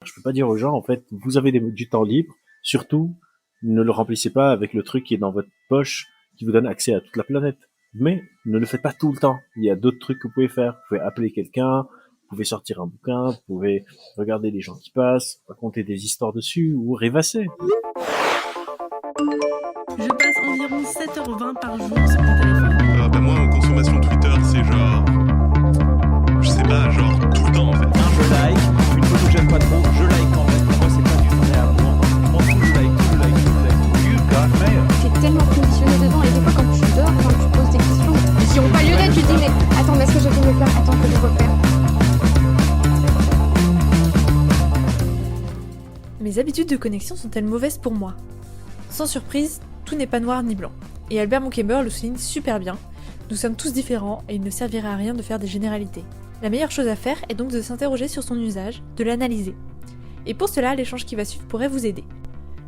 Je peux pas dire aux gens, en fait, vous avez du temps libre, surtout, ne le remplissez pas avec le truc qui est dans votre poche, qui vous donne accès à toute la planète. Mais ne le faites pas tout le temps. Il y a d'autres trucs que vous pouvez faire. Vous pouvez appeler quelqu'un, vous pouvez sortir un bouquin, vous pouvez regarder les gens qui passent, raconter des histoires dessus ou rêvasser. Je passe environ 7h20 par jour sur mon téléphone. Moi, en consommation Twitter, c'est genre... Je sais pas, genre tout le temps en fait. Je like, une photo que j'aime pas trop, je like quand même. Pour moi, c'est pas du vrai amour. Je m'en fous, je like. You got mail. T'es tellement conditionné dedans et des fois quand tu dors, quand tu poses des questions qui n'ont pas lieu d'être, tu te dis mais attends, mais est-ce que je peux me faire? Attends, que je refaire. Mes habitudes de connexion sont-elles mauvaises pour moi? Sans surprise, tout n'est pas noir ni blanc. Et Albert Moukember le souligne super bien. Nous sommes tous différents et il ne servirait à rien de faire des généralités. La meilleure chose à faire est donc de s'interroger sur son usage, de l'analyser. Et pour cela, l'échange qui va suivre pourrait vous aider.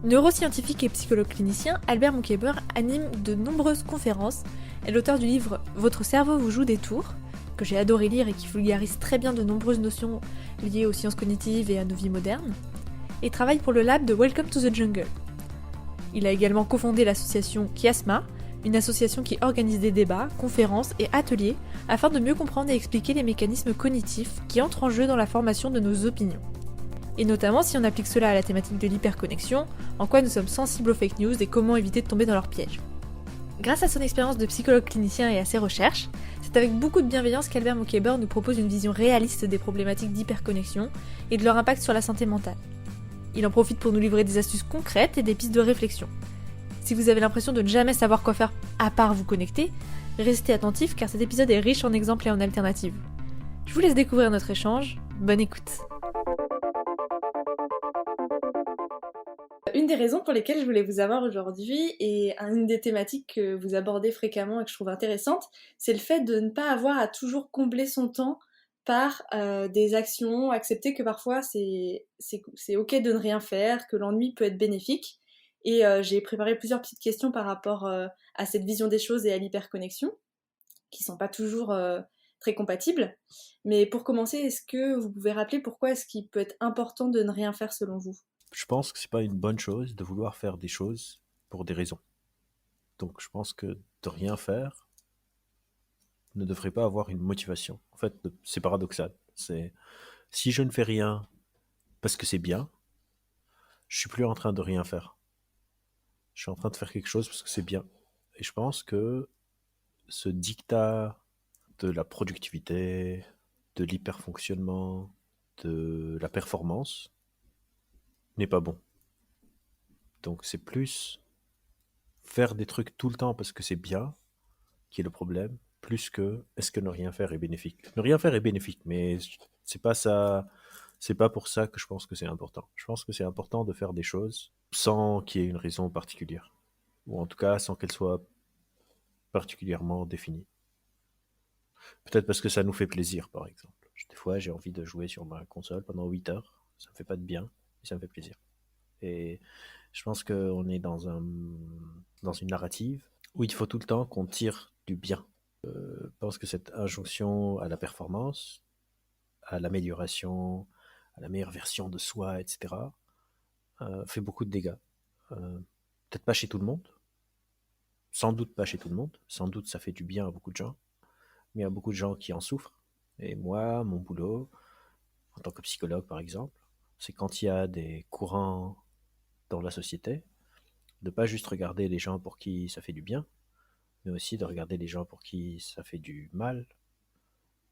Neuroscientifique et psychologue clinicien, Albert Moukember anime de nombreuses conférences, est l'auteur du livre « Votre cerveau vous joue des tours », que j'ai adoré lire et qui vulgarise très bien de nombreuses notions liées aux sciences cognitives et à nos vies modernes, et travaille pour le lab de Welcome to the Jungle. Il a également cofondé l'association Kiasma, une association qui organise des débats, conférences et ateliers afin de mieux comprendre et expliquer les mécanismes cognitifs qui entrent en jeu dans la formation de nos opinions. Et notamment si on applique cela à la thématique de l'hyperconnexion, en quoi nous sommes sensibles aux fake news et comment éviter de tomber dans leur piège. Grâce à son expérience de psychologue clinicien et à ses recherches, c'est avec beaucoup de bienveillance qu'Albert Moukember nous propose une vision réaliste des problématiques d'hyperconnexion et de leur impact sur la santé mentale. Il en profite pour nous livrer des astuces concrètes et des pistes de réflexion. Si vous avez l'impression de ne jamais savoir quoi faire à part vous connecter, restez attentifs car cet épisode est riche en exemples et en alternatives. Je vous laisse découvrir notre échange, bonne écoute. Une des raisons pour lesquelles je voulais vous avoir aujourd'hui et une des thématiques que vous abordez fréquemment et que je trouve intéressante, c'est le fait de ne pas avoir à toujours combler son temps par des actions, accepter que parfois c'est ok de ne rien faire, que l'ennui peut être bénéfique. Et j'ai préparé plusieurs petites questions par rapport à cette vision des choses et à l'hyperconnexion, qui sont pas toujours très compatibles. Mais pour commencer, est-ce que vous pouvez rappeler pourquoi est-ce qu'il peut être important de ne rien faire selon vous? Je pense que c'est pas une bonne chose de vouloir faire des choses pour des raisons. Donc je pense que de rien faire ne devrait pas avoir une motivation. En fait, c'est paradoxal. C'est si je ne fais rien parce que c'est bien, je suis plus en train de rien faire. Je suis en train de faire quelque chose parce que c'est bien. Et je pense que ce dictat de la productivité, de l'hyperfonctionnement, de la performance n'est pas bon. Donc c'est plus faire des trucs tout le temps parce que c'est bien qui est le problème, plus que est-ce que ne rien faire est bénéfique. Ne rien faire est bénéfique, mais c'est pas ça, c'est pas pour ça que je pense que c'est important. Je pense que c'est important de faire des choses sans qu'il y ait une raison particulière, ou en tout cas sans qu'elle soit particulièrement définie. Peut-être parce que ça nous fait plaisir, par exemple. Des fois, j'ai envie de jouer sur ma console pendant 8 heures. Ça me fait pas de bien, mais ça me fait plaisir. Et je pense qu'on est dans une narrative où il faut tout le temps qu'on tire du bien. Je pense que cette injonction à la performance, à l'amélioration, à la meilleure version de soi, etc., fait beaucoup de dégâts. Peut-être pas chez tout le monde, sans doute pas chez tout le monde, sans doute ça fait du bien à beaucoup de gens, mais il y a beaucoup de gens qui en souffrent. Et moi, mon boulot, en tant que psychologue par exemple, c'est quand il y a des courants dans la société, de pas juste regarder les gens pour qui ça fait du bien, mais aussi de regarder les gens pour qui ça fait du mal,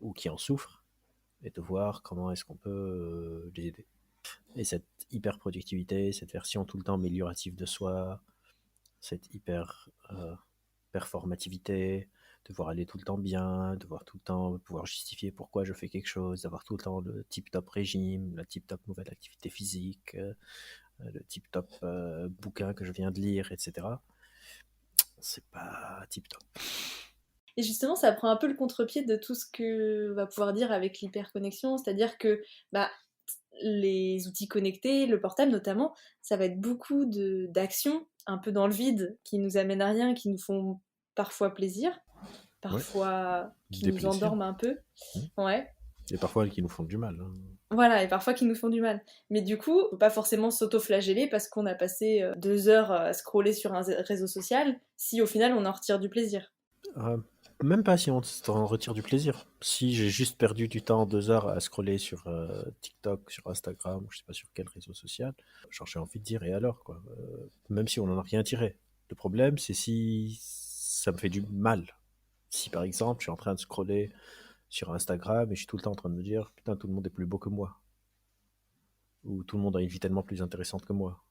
ou qui en souffrent, et de voir comment est-ce qu'on peut les aider. Et cette hyper-productivité, cette version tout le temps améliorative de soi, cette hyper-performativité, devoir aller tout le temps bien, devoir tout le temps pouvoir justifier pourquoi je fais quelque chose, d'avoir tout le temps le tip-top régime, la tip-top nouvelle activité physique, le tip-top bouquin que je viens de lire, etc. C'est pas tip-top. Et justement, ça prend un peu le contre-pied de tout ce que va pouvoir dire avec l'hyperconnexion, c'est-à-dire que les outils connectés, le portable notamment, ça va être beaucoup d'actions un peu dans le vide qui nous amènent à rien, qui nous font parfois plaisir, parfois qui nous endorment un peu. Mmh. Ouais. Et parfois qui nous font du mal. Hein. Voilà, et parfois qui nous font du mal. Mais du coup, faut pas forcément s'auto-flageller parce qu'on a passé 2 heures à scroller sur un réseau social, si au final on en retire du plaisir. Euh, Même pas si on s'en retire du plaisir. Si j'ai juste perdu du temps 2 heures à scroller sur TikTok, sur Instagram, je sais pas sur quel réseau social, genre j'ai envie de dire et alors quoi. Même si on n'en a rien tiré. Le problème c'est si ça me fait du mal. Si par exemple je suis en train de scroller sur Instagram et je suis tout le temps en train de me dire putain tout le monde est plus beau que moi, ou tout le monde a une vie tellement plus intéressante que moi,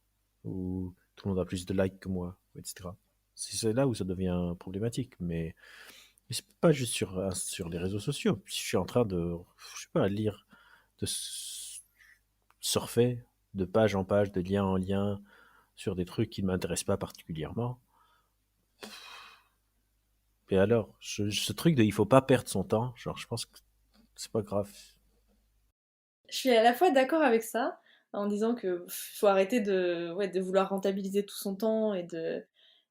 ou tout le monde a plus de likes que moi, etc. C'est là où ça devient problématique, mais c'est pas juste sur les réseaux sociaux. Si je suis en train de, je sais pas, lire, de surfer de page en page, de lien en lien, sur des trucs qui ne m'intéressent pas particulièrement. Et alors, ce truc de il faut pas perdre son temps, genre je pense que c'est pas grave. Je suis à la fois d'accord avec ça, en disant que faut arrêter de vouloir rentabiliser tout son temps et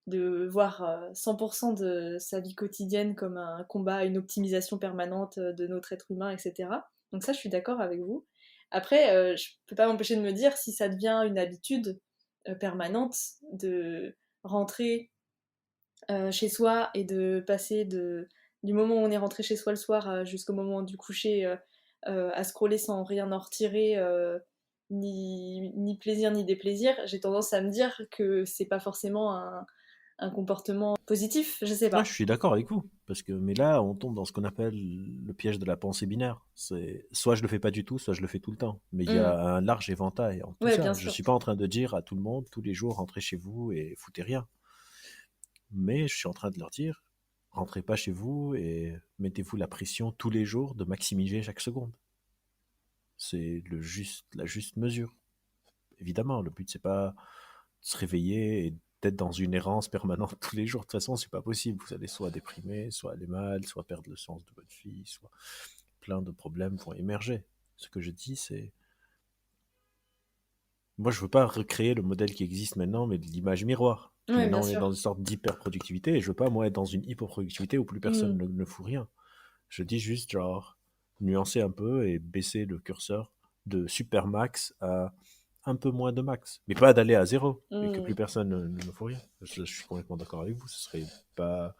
de voir 100% de sa vie quotidienne comme un combat, une optimisation permanente de notre être humain, etc. Donc ça, je suis d'accord avec vous. Après, je peux pas m'empêcher de me dire si ça devient une habitude permanente de rentrer chez soi et de passer du moment où on est rentré chez soi le soir jusqu'au moment du coucher à scroller sans rien en retirer, ni plaisir ni déplaisir, j'ai tendance à me dire que c'est pas forcément un comportement positif, je sais Ouais, je pas. suis d'accord avec vous, parce que mais là on tombe dans ce qu'on appelle le piège de la pensée binaire. C'est soit je le fais pas du tout, soit je le fais tout le temps. Mais il y Mm. a un large éventail en tout Ouais, bien ça. Je sûr. suis pas en train de dire à tout le monde tous les jours rentrez chez vous et foutez rien. Mais je suis en train de leur dire rentrez pas chez vous et mettez-vous la pression tous les jours de maximiser chaque seconde. C'est la juste mesure. Évidemment, le but c'est pas de se réveiller et d'être dans une errance permanente tous les jours. De toute façon, c'est pas possible. Vous allez soit déprimer, soit aller mal, soit perdre le sens de votre vie, soit plein de problèmes vont émerger. Ce que je dis, c'est moi, je veux pas recréer le modèle qui existe maintenant, mais de l'image miroir. Ouais, bien Maintenant, on est sûr. dans une sorte d'hyper-productivité et je veux pas, moi, être dans une hyper-productivité où plus personne Mm. ne fout rien. Je dis juste, genre, nuancer un peu et baisser le curseur de super max à un peu moins de max. Mais pas d'aller à zéro et que plus Mm. personne ne fout rien. Je suis complètement d'accord avec vous. Ce serait pas.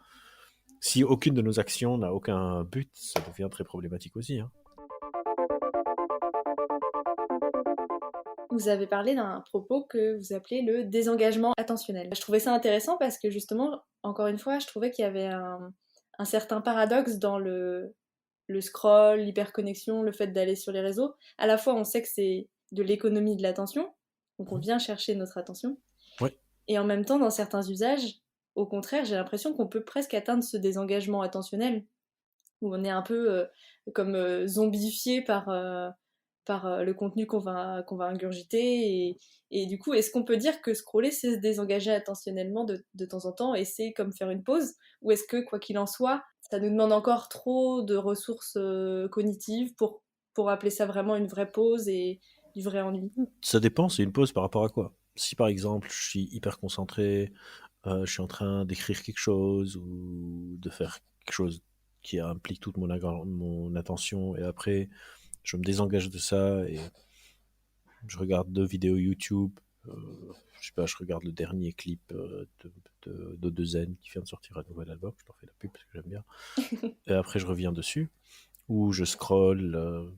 Si aucune de nos actions n'a aucun but, ça devient très problématique aussi, hein. Vous avez parlé d'un propos que vous appelez le désengagement attentionnel. Je trouvais ça intéressant parce que justement, encore une fois, je trouvais qu'il y avait un certain paradoxe dans le scroll, l'hyperconnexion, le fait d'aller sur les réseaux. À la fois, on sait que c'est de l'économie de l'attention, donc on Mhm. vient chercher notre attention. Ouais. Et en même temps, dans certains usages, au contraire, j'ai l'impression qu'on peut presque atteindre ce désengagement attentionnel, où on est un peu comme zombifié par le contenu qu'on va ingurgiter. Et du coup, est-ce qu'on peut dire que scroller, c'est se désengager attentionnellement de temps en temps et c'est comme faire une pause? Ou est-ce que, quoi qu'il en soit, ça nous demande encore trop de ressources cognitives pour appeler ça vraiment une vraie pause et du vrai ennui? Ça dépend, c'est une pause par rapport à quoi. Si par exemple, je suis hyper concentré, je suis en train d'écrire quelque chose ou de faire quelque chose qui implique toute mon attention et après je me désengage de ça et je regarde 2 vidéos YouTube. Je sais pas, je regarde le dernier clip de Zen qui vient de sortir un nouvel album. Je leur fais la pub parce que j'aime bien. Et après, je reviens dessus. Ou je scroll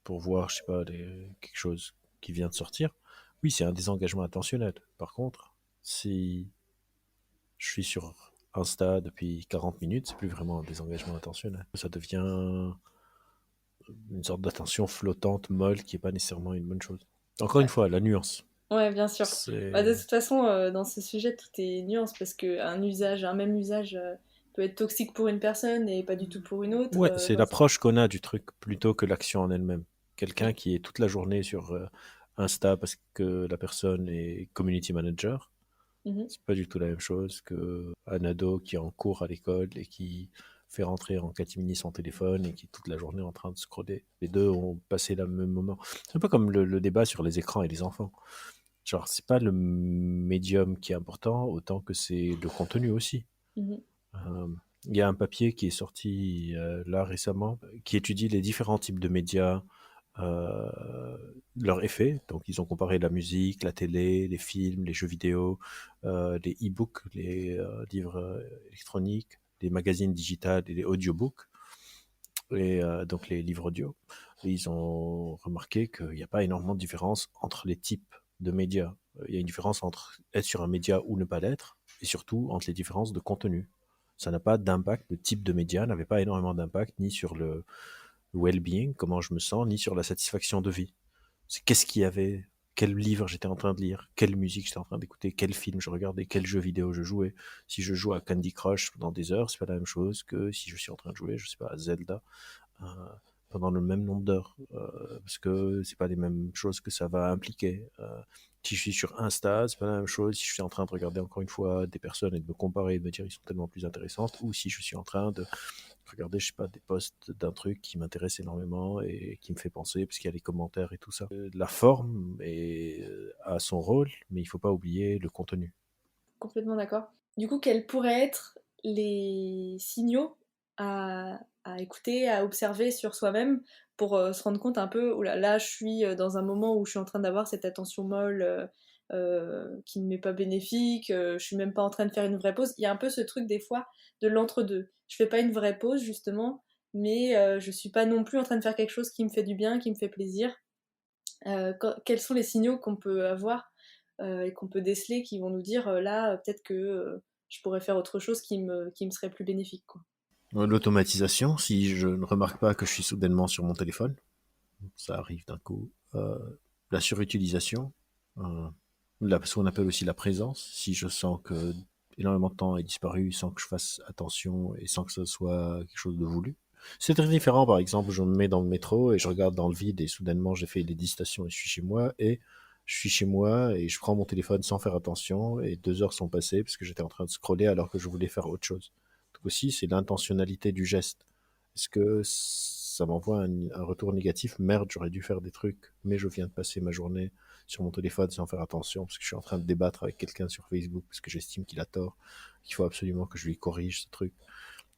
pour voir, je sais pas, quelque chose qui vient de sortir. Oui, c'est un désengagement attentionnel. Par contre, si je suis sur Insta depuis 40 minutes, c'est plus vraiment un désengagement attentionnel. Ça devient une sorte d'attention flottante, molle, qui est pas nécessairement une bonne chose. Encore une Ouais, fois, la nuance. ouais, bien sûr. Bah, de C'est toute façon, dans ce sujet, tout est nuance parce un même usage peut être toxique pour une personne et pas du tout pour une autre. ouais, c'est Enfin, l'approche qu'on a du truc plutôt que l'action en elle-même. Quelqu'un qui est toute la journée sur Insta parce que la personne est community manager, mhm. c'est pas du tout la même chose que un ado qui est en cours à l'école et qui fait rentrer en catimini son téléphone et qui est toute la journée en train de scroller. Les deux ont passé le même moment. C'est un peu comme le débat sur les écrans et les enfants. Genre, c'est pas le médium qui est important autant que c'est le contenu aussi. Mhm. Euh, Il y a un papier qui est sorti là récemment qui étudie les différents types de médias leur effet. Donc ils ont comparé la musique, la télé, les films, les jeux vidéo, les e-books, les livres électroniques, les magazines digitales et les audiobooks, et donc les livres audio. Et ils ont remarqué qu'il n'y a pas énormément de différence entre les types de médias. Il y a une différence entre être sur un média ou ne pas l'être, et surtout entre les différences de contenu. Ça n'a pas d'impact, le type de média n'avait pas énormément d'impact ni sur le well-being, comment je me sens, ni sur la satisfaction de vie. C'est qu'est-ce qu'il y avait, quel livre j'étais en train de lire, quelle musique j'étais en train d'écouter, quel film je regardais, quel jeu vidéo je jouais. Si je joue à Candy Crush pendant des heures, c'est pas la même chose que si je suis en train de jouer, je sais pas, à Zelda euh, pendant le même nombre d'heures, parce que c'est pas les mêmes choses que ça va impliquer. Si je suis sur Insta, c'est pas la même chose si je suis en train de regarder encore une fois des personnes et de me comparer et de me dire ils sont tellement plus intéressantes, ou si je suis en train de regarder, je sais pas, des posts d'un truc qui m'intéresse énormément et qui me fait penser, parce qu'il y a les commentaires et tout ça. La forme a son rôle, mais il faut pas oublier le contenu. Complètement d'accord. Du coup, quels pourraient être les signaux à écouter, à observer sur soi-même pour se rendre compte un peu, oula, là, je suis dans un moment où je suis en train d'avoir cette attention molle qui ne m'est pas bénéfique, je suis même pas en train de faire une vraie pause. Il y a un peu ce truc des fois de l'entre-deux. Je fais pas une vraie pause justement, mais je suis pas non plus en train de faire quelque chose qui me fait du bien, qui me fait plaisir. Quels sont les signaux qu'on peut avoir et qu'on peut déceler qui vont nous dire là, peut-être que je pourrais faire autre chose qui me serait plus bénéfique, quoi. L'automatisation, si je ne remarque pas que je suis soudainement sur mon téléphone, ça arrive d'un coup. La surutilisation, euh, ce qu'on appelle aussi la présence, si je sens que énormément de temps est disparu sans que je fasse attention et sans que ce soit quelque chose de voulu. C'est très différent, par exemple, je me mets dans le métro et je regarde dans le vide et soudainement j'ai fait les 10 stations et je suis chez moi et je prends mon téléphone sans faire attention et 2 heures sont passées parce que j'étais en train de scroller alors que je voulais faire autre chose. Donc aussi, c'est l'intentionnalité du geste. Est-ce que ça m'envoie un retour négatif? Merde, j'aurais dû faire des trucs, mais je viens de passer ma journée sur mon téléphone sans faire attention parce que je suis en train de débattre avec quelqu'un sur Facebook parce que j'estime qu'il a tort, qu'il faut absolument que je lui corrige ce truc,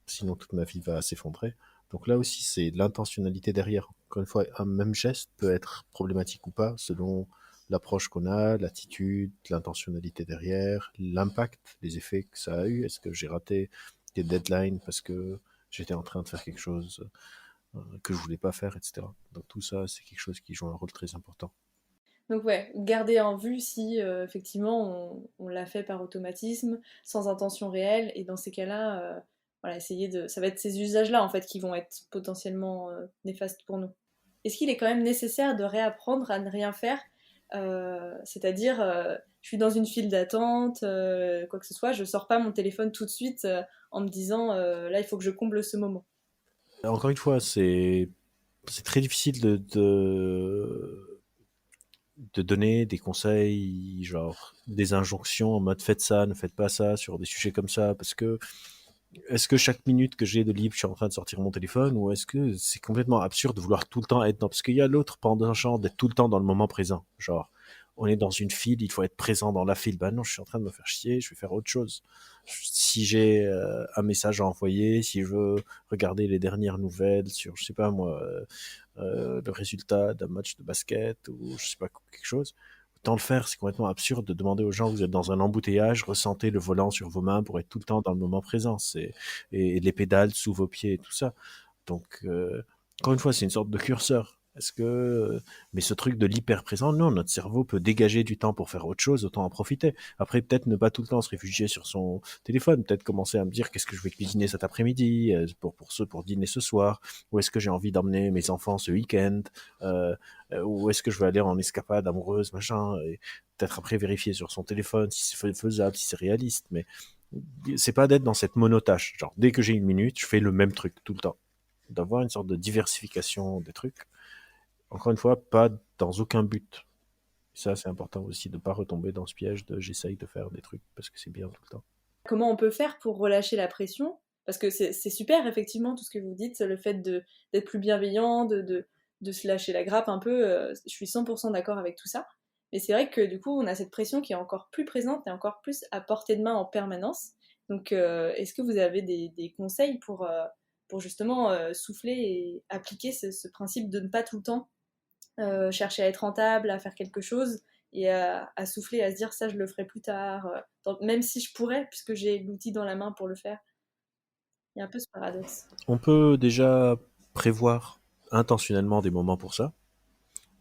sinon toute ma vie va s'effondrer. Donc là aussi, c'est l'intentionnalité derrière. Encore une fois, un même geste peut être problématique ou pas selon l'approche qu'on a, l'attitude, l'intentionnalité derrière, l'impact, les effets que ça a eu. Est-ce que j'ai raté des deadlines parce que j'étais en train de faire quelque chose que je voulais pas faire, etc. Donc tout ça, c'est quelque chose qui joue un rôle très important. Donc ouais, garder en vue si effectivement on l'a fait par automatisme, sans intention réelle, et dans ces cas-là, voilà, ça va être ces usages-là en fait qui vont être potentiellement néfastes pour nous. Est-ce qu'il est quand même nécessaire de réapprendre à ne rien faire, c'est-à-dire je suis dans une file d'attente, quoi que ce soit, je sors pas mon téléphone tout de suite en me disant là il faut que je comble ce moment. Encore une fois, c'est très difficile de donner des conseils, genre des injonctions en mode faites ça, ne faites pas ça, sur des sujets comme ça, parce que est-ce que chaque minute que j'ai de libre, je suis en train de sortir mon téléphone, ou est-ce que c'est complètement absurde de vouloir tout le temps être dans... Parce qu'il y a l'autre penchant d'être tout le temps dans le moment présent. Genre, on est dans une file, il faut être présent dans la file. Ben non, je suis en train de me faire chier, je vais faire autre chose. Si j'ai un message à envoyer, si je veux regarder les dernières nouvelles sur, je sais pas moi, le résultat d'un match de basket, ou je sais pas, quelque chose, autant le faire. C'est complètement absurde de demander aux gens, vous êtes dans un embouteillage, ressentez le volant sur vos mains pour être tout le temps dans le moment présent, et les pédales sous vos pieds et tout ça. Donc, encore une fois, c'est une sorte de curseur. Est-ce que, mais ce truc de l'hyper présent, non, notre cerveau peut dégager du temps pour faire autre chose, autant en profiter. Après, peut-être ne pas tout le temps se réfugier sur son téléphone, peut-être commencer à me dire qu'est-ce que je vais cuisiner cet après-midi, pour dîner ce soir, où est-ce que j'ai envie d'emmener mes enfants ce week-end, où est-ce que je vais aller en escapade amoureuse, machin, et peut-être après vérifier sur son téléphone si c'est faisable, si c'est réaliste, mais c'est pas d'être dans cette monotâche. Genre, dès que j'ai une minute, je fais le même truc tout le temps. D'avoir une sorte de diversification des trucs. Encore une fois, pas dans aucun but. Ça, c'est important aussi de ne pas retomber dans ce piège de j'essaye de faire des trucs parce que c'est bien tout le temps. Comment on peut faire pour relâcher la pression? Parce que c'est super, effectivement, tout ce que vous dites, le fait d'être plus bienveillant, de se lâcher la grappe un peu, je suis 100% d'accord avec tout ça. Mais c'est vrai que du coup, on a cette pression qui est encore plus présente et encore plus à portée de main en permanence. Donc, est-ce que vous avez des conseils pour justement souffler et appliquer ce principe de ne pas tout le temps chercher à être rentable, à faire quelque chose, et à souffler, à se dire ça je le ferai plus tard, même si je pourrais, puisque j'ai l'outil dans la main pour le faire. Il y a un peu ce paradoxe. On peut déjà prévoir intentionnellement des moments pour ça.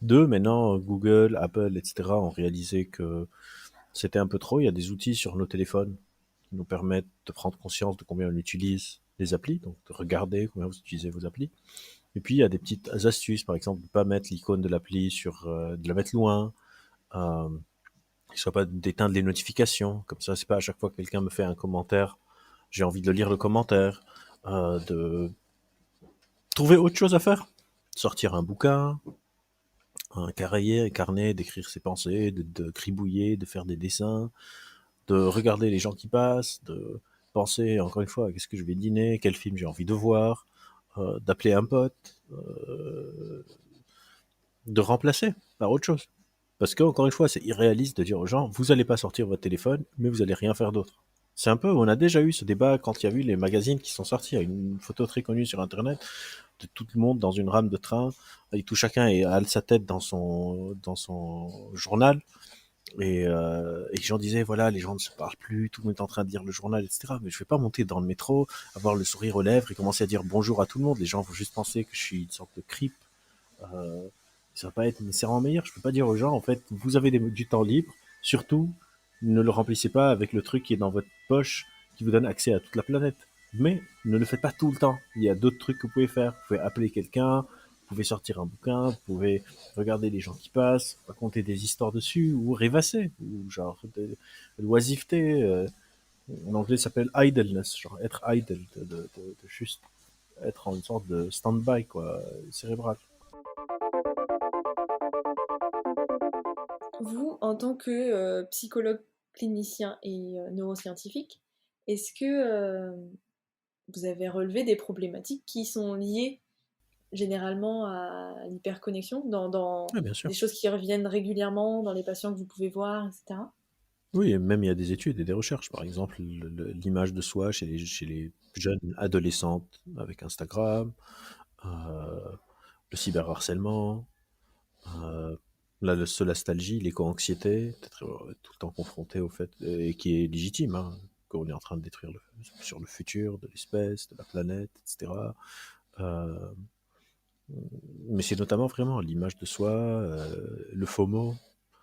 Deux, maintenant, Google, Apple, etc. ont réalisé que c'était un peu trop. Il y a des outils sur nos téléphones qui nous permettent de prendre conscience de combien on utilise les applis, donc de regarder combien vous utilisez vos applis. Et puis, il y a des petites astuces, par exemple, de ne pas mettre l'icône de l'appli de la mettre loin, euh, soit pas d'éteindre les notifications. Comme ça, c'est pas à chaque fois que quelqu'un me fait un commentaire, j'ai envie de le lire le commentaire, de trouver autre chose à faire. Sortir un bouquin, un carnet, d'écrire ses pensées, de gribouiller, de faire des dessins, de regarder les gens qui passent, de penser encore une fois à qu'est-ce que je vais dîner, quel film j'ai envie de voir, d'appeler un pote, de remplacer par autre chose. Parce que encore une fois, c'est irréaliste de dire aux gens, vous allez pas sortir votre téléphone, mais vous allez rien faire d'autre. C'est un peu, on a déjà eu ce débat quand il y a eu les magazines qui sont sortis. Il y a une photo très connue sur Internet de tout le monde dans une rame de train, et tout chacun a sa tête dans son journal, et les gens disaient, voilà, les gens ne se parlent plus, tout le monde est en train de lire le journal, etc. Mais je vais pas monter dans le métro, avoir le sourire aux lèvres et commencer à dire bonjour à tout le monde. Les gens vont juste penser que je suis une sorte de creep. Euh, Ça va pas être nécessairement meilleur. Je peux pas dire aux gens, en fait, vous avez du temps libre, surtout, ne le remplissez pas avec le truc qui est dans votre poche, qui vous donne accès à toute la planète. Mais ne le faites pas tout le temps. Il y a d'autres trucs que vous pouvez faire. Vous pouvez appeler quelqu'un, vous pouvez sortir un bouquin, vous pouvez regarder les gens qui passent, raconter des histoires dessus, ou rêvasser, ou genre de l'oisiveté. En anglais, ça s'appelle idleness, genre être idle, de juste être en une sorte de stand-by, quoi, cérébral. Vous, en tant que psychologue clinicien et neuroscientifique, est-ce que vous avez relevé des problématiques qui sont liées généralement à l'hyperconnexion, dans Oui, bien sûr. des choses qui reviennent régulièrement dans les patients que vous pouvez voir, etc. Oui, et même il y a des études et des recherches. Par exemple, l'image de soi chez les jeunes adolescentes avec Instagram, euh, le cyberharcèlement, euh, la solastalgie, l'éco-anxiété, peut-être tout le temps confronté au fait, et qui est légitime, hein, qu'on est en train de détruire sur le futur de l'espèce, de la planète, etc. Euh, mais c'est notamment vraiment l'image de soi, le FOMO,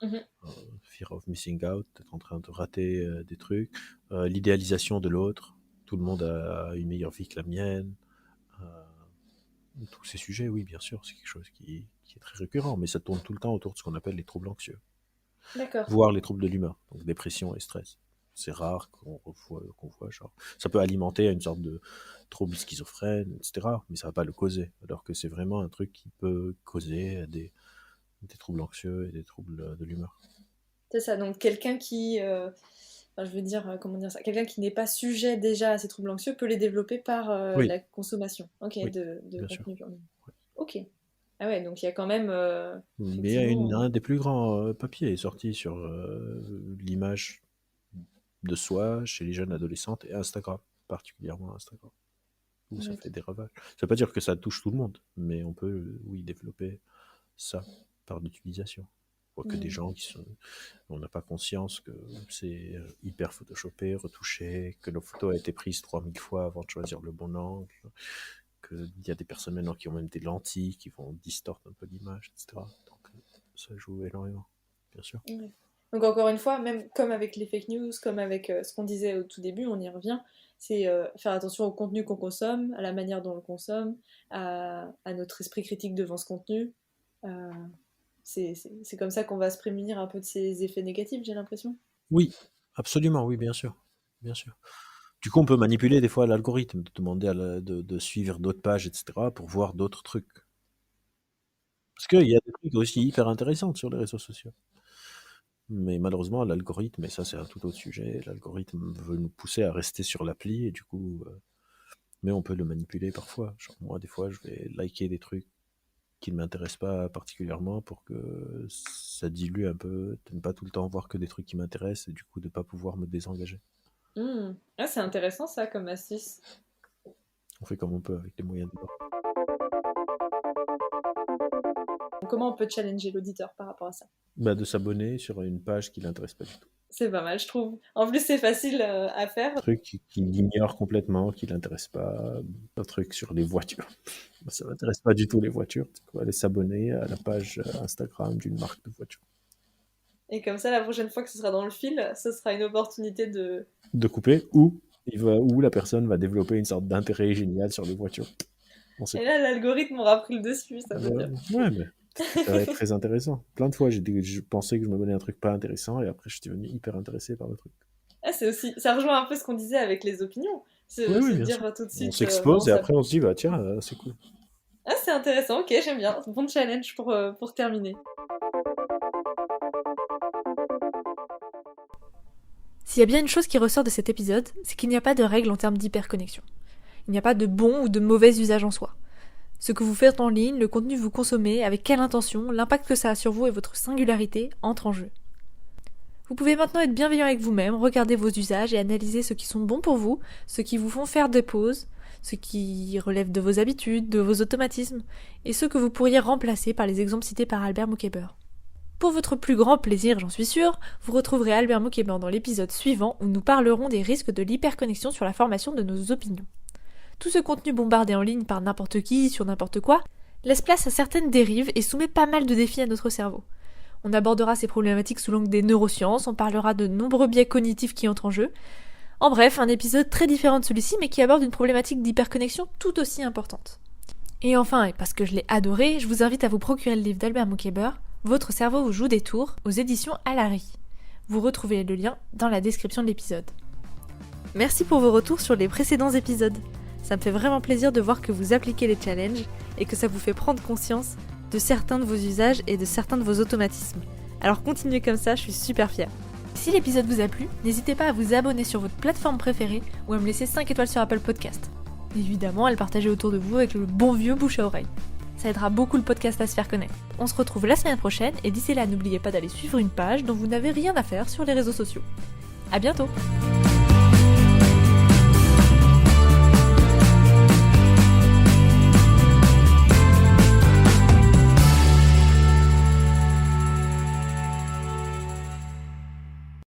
Mhm. euh, Fear of Missing Out, d'être en train de rater des trucs, l'idéalisation de l'autre, tout le monde a une meilleure vie que la mienne, euh, tous ces sujets, oui, bien sûr, c'est quelque chose qui est très récurrent, mais ça tourne tout le temps autour de ce qu'on appelle les troubles anxieux, D'accord. voire les troubles de l'humeur, donc dépression et stress. C'est rare qu'on voit genre. Ça peut alimenter une sorte de trouble schizophrène, etc., mais ça va pas le causer, alors que c'est vraiment un truc qui peut causer des troubles anxieux et des troubles de l'humeur. C'est ça, donc quelqu'un qui, enfin, je veux dire, comment dire ça, quelqu'un qui n'est pas sujet déjà à ces troubles anxieux peut les développer par Oui, la consommation, ok, oui, de bien sûr. contenu en ligne. Ok. Ah ouais, donc il y a quand même, Mais il y a effectivement. un des plus grands papiers est sorti sur l'image de soi chez les jeunes adolescentes et Instagram, particulièrement Instagram, où ça Ouais. fait des ravages. Ça veut pas dire que ça touche tout le monde, mais on peut, oui, développer ça par l'utilisation. Que des Mm. gens on n'a pas conscience que c'est hyper photoshopé, retouché, que nos photos a été prise 3000 fois avant de choisir le bon angle, qu'il y a des personnes maintenant qui ont même des lentilles qui vont distorter un peu l'image, etc. Donc ça joue énormément, bien sûr. Ouais. Donc encore une fois, même comme avec les fake news, comme avec ce qu'on disait au tout début, on y revient, c'est faire attention au contenu qu'on consomme, à la manière dont on le consomme, à notre esprit critique devant ce contenu. Euh, c'est comme ça qu'on va se prémunir un peu de ces effets négatifs, j'ai l'impression. Oui, absolument, oui, bien sûr. Bien sûr. Du coup, on peut manipuler des fois l'algorithme, de demander de suivre d'autres pages, etc., pour voir d'autres trucs. Parce qu'il y a des trucs aussi hyper intéressants sur les réseaux sociaux. Mais malheureusement, l'algorithme, et ça c'est un tout autre sujet, l'algorithme veut nous pousser à rester sur l'appli, et du coup, mais on peut le manipuler parfois. Genre, moi, des fois, je vais liker des trucs qui ne m'intéressent pas particulièrement pour que ça dilue un peu, de ne pas tout le temps voir que des trucs qui m'intéressent, et du coup, de ne pas pouvoir me désengager. Ah, c'est intéressant ça comme astuce. On fait comme on peut avec les moyens de bord. Comment on peut challenger l'auditeur par rapport à ça? Bah, de s'abonner sur une page qui l'intéresse pas du tout. C'est pas mal, je trouve. En plus, c'est facile à faire. Un truc qu'il ignore complètement, qui l'intéresse pas. Un truc sur les voitures. Ça m'intéresse pas du tout les voitures. Il faut aller s'abonner à la page Instagram d'une marque de voiture. Et comme ça, la prochaine fois que ce sera dans le fil, ce sera une opportunité De couper ou la personne va développer une sorte d'intérêt génial sur les voitures. On sait Et là, l'algorithme aura pris le dessus, ça veut dire. Ouais, mais ça va être très intéressant. Plein de fois, je pensais que je m'abonnais à un truc pas intéressant et après, je suis devenu hyper intéressé par le truc. Ah, ça rejoint un peu ce qu'on disait avec les opinions. C'est Oui, de bien dire sûr. tout de suite. On s'expose bon, et ça- après, on se dit, bah tiens, c'est cool. Ah, c'est intéressant, ok, j'aime bien. Bon challenge pour terminer. S'il y a bien une chose qui ressort de cet épisode, c'est qu'il n'y a pas de règle en termes d'hyperconnexion. Il n'y a pas de bon ou de mauvais usage en soi. Ce que vous faites en ligne, le contenu que vous consommez, avec quelle intention, l'impact que ça a sur vous et votre singularité entrent en jeu. Vous pouvez maintenant être bienveillant avec vous-même, regarder vos usages et analyser ceux qui sont bons pour vous, ceux qui vous font faire des pauses, ceux qui relèvent de vos habitudes, de vos automatismes, et ceux que vous pourriez remplacer par les exemples cités par Albert Moukeber. Pour votre plus grand plaisir, j'en suis sûre, vous retrouverez Albert Moukeber dans l'épisode suivant où nous parlerons des risques de l'hyperconnexion sur la formation de nos opinions. Tout ce contenu bombardé en ligne par n'importe qui, sur n'importe quoi, laisse place à certaines dérives et soumet pas mal de défis à notre cerveau. On abordera ces problématiques sous l'angle des neurosciences, on parlera de nombreux biais cognitifs qui entrent en jeu. En bref, un épisode très différent de celui-ci, mais qui aborde une problématique d'hyperconnexion tout aussi importante. Et enfin, et parce que je l'ai adoré, je vous invite à vous procurer le livre d'Albert Moukeber, Votre cerveau vous joue des tours, aux éditions Alary. Vous retrouvez le lien dans la description de l'épisode. Merci pour vos retours sur les précédents épisodes. Ça me fait vraiment plaisir de voir que vous appliquez les challenges et que ça vous fait prendre conscience de certains de vos usages et de certains de vos automatismes. Alors continuez comme ça, je suis super fière. Si l'épisode vous a plu, n'hésitez pas à vous abonner sur votre plateforme préférée ou à me laisser 5 étoiles sur Apple Podcast. Évidemment, à le partager autour de vous avec le bon vieux bouche à oreille. Ça aidera beaucoup le podcast à se faire connaître. On se retrouve la semaine prochaine et d'ici là, n'oubliez pas d'aller suivre une page dont vous n'avez rien à faire sur les réseaux sociaux. À bientôt!